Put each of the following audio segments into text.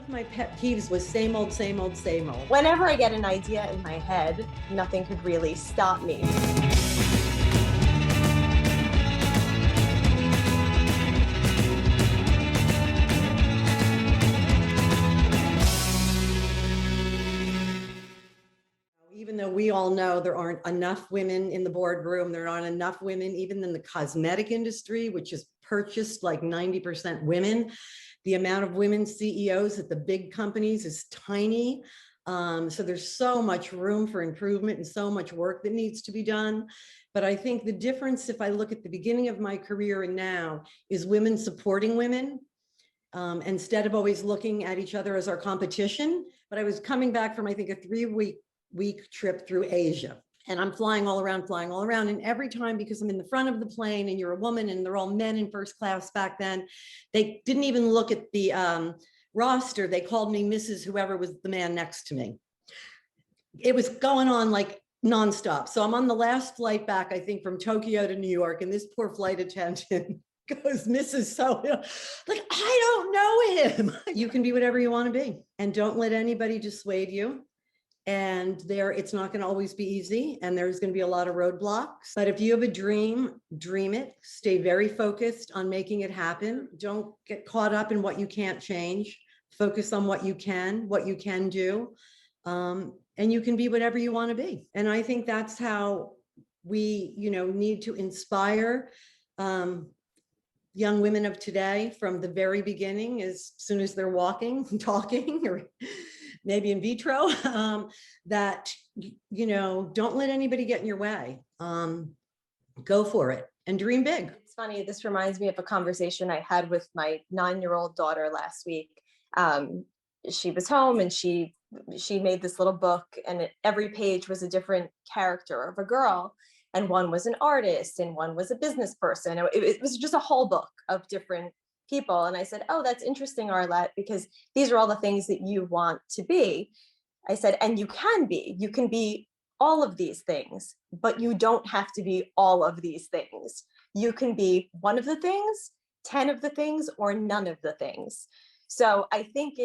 One of my pet peeves was same old, same old, same old. Whenever I get an idea in my head, nothing could really stop me. Even though we all know there aren't enough women in the boardroom, there aren't enough women even in the cosmetic industry, which is purchased like 90% women. The amount of women CEOs at the big companies is tiny. So there's so much room for improvement and so much work that needs to be done. But I think the difference, if I look at the beginning of my career and now, is women supporting women. Instead of always looking at each other as our competition. But I was coming back from, I think, a 3-week trip through Asia. And I'm flying all around. And every time, because I'm in the front of the plane and you're a woman and they're all men in first class back then, they didn't even look at the roster. They called me Mrs. whoever was the man next to me. It was going on like nonstop. So I'm on the last flight back, I think, from Tokyo to New York. And this poor flight attendant goes, Mrs. So, like, I don't know him. You can be whatever you want to be. And don't let anybody dissuade you. And it's not going to always be easy. And there's going to be a lot of roadblocks. But if you have a dream, dream it. Stay very focused on making it happen. Don't get caught up in what you can't change. Focus on what you can do. And you can be whatever you want to be. And I think that's how we, need to inspire young women of today from the very beginning, as soon as they're walking, talking, or maybe in vitro, that, don't let anybody get in your way. Go for it and dream big. It's funny, this reminds me of a conversation I had with my 9-year-old daughter last week. She was home and she made this little book, and every page was a different character of a girl. And one was an artist and one was a business person. It was just a whole book of different people. And I said, oh, that's interesting, Arlette, because these are all the things that you want to be. I said, and you can be all of these things, but you don't have to be all of these things. You can be one of the things, 10 of the things, or none of the things. So I think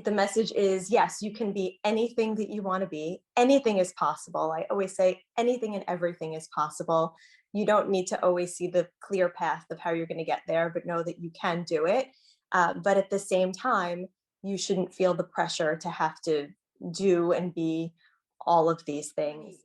the message is, yes, you can be anything that you want to be. Anything is possible. I always say anything and everything is possible. You don't need to always see the clear path of how you're going to get there, but know that you can do it. But at the same time, you shouldn't feel the pressure to have to do and be all of these things.